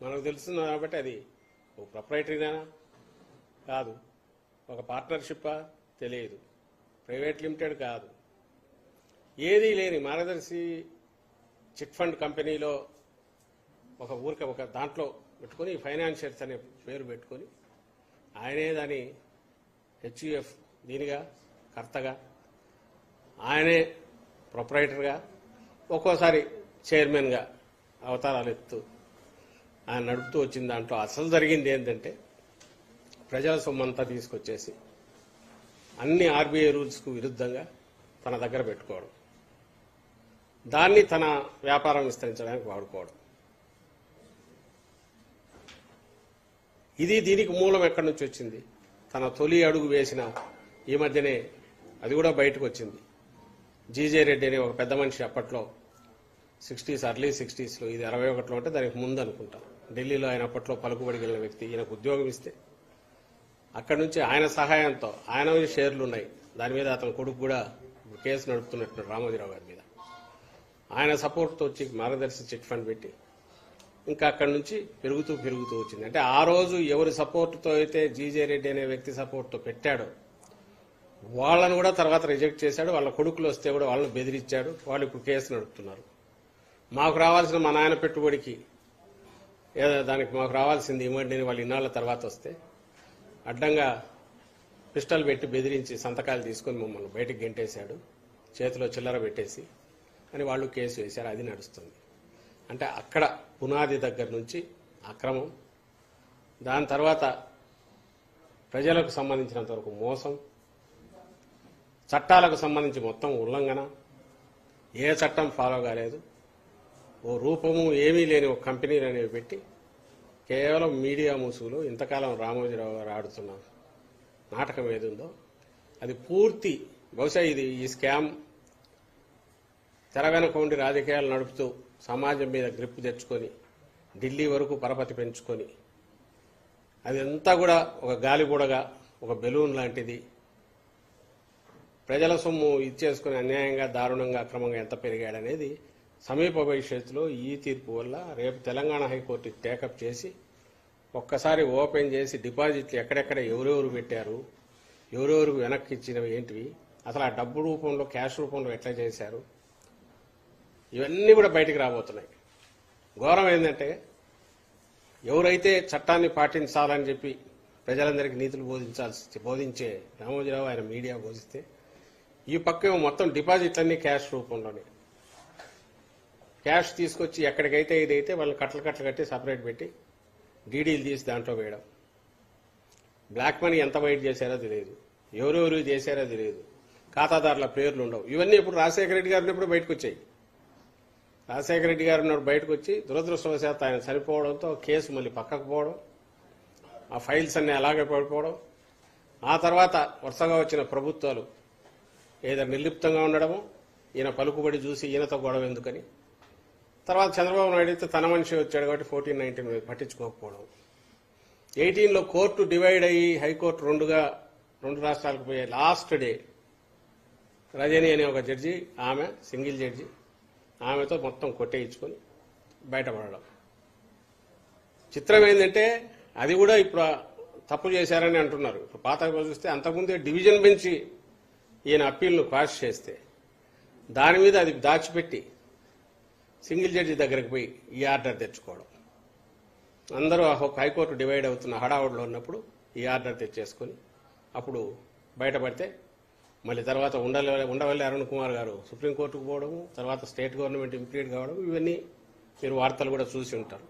మనకు తెలుస్తుంది కాబట్టి అది ఒక ప్రొప్రైటరీనా కాదు, ఒక పార్ట్నర్షిప్పా తెలియదు, ప్రైవేట్ లిమిటెడ్ కాదు, ఏదీ లేని మార్గదర్శి చిట్ ఫండ్ కంపెనీలో ఒక దాంట్లో పెట్టుకొని ఫైనాన్షియర్స్ అనే పేరు పెట్టుకొని ఆయనే దాని హెచ్యుఎఫ్ దీనిగా కర్తగా, ఆయనే ప్రొప్రైటర్గా, ఒక్కోసారి చైర్మన్గా అవతారాలు ఎత్తు ఆయన నడుపుతూ వచ్చిన దాంట్లో అసలు జరిగింది ఏంటంటే ప్రజల సొమ్మంతా తీసుకొచ్చేసి అన్ని ఆర్బీఐ రూల్స్కు విరుద్ధంగా తన దగ్గర పెట్టుకోవడం, దాన్ని తన వ్యాపారం విస్తరించడానికి వాడుకోవడం. దీనికి మూలం ఎక్కడి నుంచి వచ్చింది? తన తొలి అడుగు వేసిన ఈ మధ్యనే అది కూడా బయటకు వచ్చింది. జీజే రెడ్డి అనే ఒక పెద్ద మనిషి అప్పట్లో 60s ఎర్లీ 60sలో, ఇది 61లో అంటే దానికి ముందు అనుకుంటా, ఢిల్లీలో ఆయన అప్పట్లో పలుకుబడి కలిగిన వ్యక్తి. ఈయనకు ఉద్యోగం ఇస్తే అక్కడి నుంచి ఆయన సహాయంతో, ఆయన షేర్లు ఉన్నాయి, దాని మీద అతని కొడుకు కూడా కేసు నడుపుతున్నట్టు రామోజీరావు గారి మీద, ఆయన సపోర్ట్తో వచ్చి మార్గదర్శి చిట్ ఫండ్ పెట్టి ఇంకా అక్కడి నుంచి పెరుగుతూ వచ్చింది. అంటే ఆ రోజు ఎవరి సపోర్టుతో అయితే జీజే రెడ్డి అనే వ్యక్తి సపోర్ట్తో పెట్టాడో వాళ్ళను కూడా తర్వాత రిజెక్ట్ చేశాడు. వాళ్ళ కొడుకులు వస్తే కూడా వాళ్ళని బెదిరించాడు. వాళ్ళు ఇప్పుడు కేసు నడుపుతున్నారు. మాకు రావాల్సిన మా నాయన పెట్టుబడికి దానికి మాకు రావాల్సింది ఇవ్వండి వాళ్ళు ఇన్నాళ్ల తర్వాత వస్తే అడ్డంగా పిస్టల్ పెట్టి బెదిరించి సంతకాలు తీసుకొని మమ్మల్ని బయటకు గెంటేశాడు, చేతిలో చిల్లర పెట్టేసి అని వాళ్ళు కేసు వేశారు. అది నడుస్తుంది. అంటే అక్కడ పునాది దగ్గర నుంచి అక్రమం, దాని తర్వాత ప్రజలకు సంబంధించినంత వరకు మోసం, చట్టాలకు సంబంధించి మొత్తం ఉల్లంఘన, ఏ చట్టం ఫాలో కాలేదు, ఓ రూపము ఏమీ లేని ఒక కంపెనీలు అనేవి పెట్టి కేవలం మీడియా ముసుగులో ఇంతకాలం రామోజీరావు గారు ఆడుతున్న నాటకం ఏదుందో అది పూర్తి, బహుశా ఈ స్కామ్ తెర వెనక ఉండి రాజకీయాలు నడుపుతూ సమాజం మీద గ్రిప్ తెచ్చుకొని ఢిల్లీ వరకు పరపతి పెంచుకొని అదంతా కూడా ఒక గాలిబుడగా, ఒక బెలూన్ లాంటిది, ప్రజల సొమ్ము ఇచ్చేసుకుని అన్యాయంగా, దారుణంగా, అక్రమంగా ఎంత పెరిగాడనేది సమీప భవిష్యత్తులో ఈ తీర్పు వల్ల రేపు తెలంగాణ హైకోర్టు టేకప్ చేసి ఒక్కసారి ఓపెన్ చేసి డిపాజిట్లు ఎక్కడెక్కడ ఎవరెవరు పెట్టారు, ఎవరెవరికి వెనక్కి ఇచ్చినవి ఏంటివి, అసలు ఆ డబ్బు రూపంలో క్యాష్ రూపంలో ఎట్లా చేశారు, ఇవన్నీ కూడా బయటికి రాబోతున్నాయి. ఘోరం ఏంటంటే ఎవరైతే చట్టాన్ని పాటించాలని చెప్పి ప్రజలందరికీ నీతులు బోధించే రామోజీరావు ఆయన మీడియా బోధిస్తే ఈ పక్క మొత్తం డిపాజిట్లన్నీ క్యాష్ రూపంలోనే, క్యాష్ తీసుకొచ్చి ఎక్కడికైతే ఇదైతే వాళ్ళు కట్టలు కట్టి సపరేట్ పెట్టి డీడీలు తీసి దాంట్లో వేయడం. బ్లాక్ మనీ ఎంత వైట్ చేశారో తెలియదు, ఎవరెవరు చేశారో తెలియదు, ఖాతాదారుల పేర్లు ఉండవు. ఇవన్నీ ఇప్పుడు రాజశేఖర రెడ్డి గారు ఉన్నప్పుడు బయటకు వచ్చాయి. రాజశేఖర రెడ్డి గారు ఉన్నప్పుడు బయటకు వచ్చి దురదృష్టవశాత్తు ఆయన చనిపోవడంతో కేసు మళ్ళీ పక్కకు పోవడం, ఆ ఫైల్స్ అన్నీ అలాగే పడిపోవడం, ఆ తర్వాత వరుసగా వచ్చిన ప్రభుత్వాలు ఏదో నిర్లిప్తంగా ఉండడము, ఈయన పలుకుబడి చూసి ఈయనతో గొడవ ఎందుకని, తర్వాత చంద్రబాబు నాయుడు అయితే తన మనిషి వచ్చాడు కాబట్టి 14-19 పట్టించుకోకపోవడం, 18లో కోర్టు డివైడ్ అయ్యి హైకోర్టు రెండు రాష్ట్రాలకు పోయే లాస్ట్ డే రజని అనే ఒక జడ్జి, ఆమె సింగిల్ జడ్జి, ఆమెతో మొత్తం కొట్టేయించుకొని బయటపడడం. చిత్రం ఏంటంటే అది కూడా ఇప్పుడు తప్పు చేశారని అంటున్నారు. ఇప్పుడు పాత చూస్తే అంతకుముందే డివిజన్ బెంచ్ ఈయన అప్పీల్ను క్వాష్ చేస్తే దాని మీద అది దాచిపెట్టి సింగిల్ జడ్జి దగ్గరికి పోయి ఈ ఆర్డర్ తెచ్చుకోవడం. అందరూ హైకోర్టు డివైడ్ అవుతున్న హడావుడిలో ఉన్నప్పుడు ఈ ఆర్డర్ తెచ్చేసుకొని అప్పుడు బయటపడితే మళ్ళీ తర్వాత ఉండవల్లి అరుణ్ కుమార్ గారు సుప్రీంకోర్టుకు పోవడము, తర్వాత స్టేట్ గవర్నమెంట్ ఇంప్లీడ్ కావడం, ఇవన్నీ మీరు వార్తలు కూడా చూసి ఉంటారు.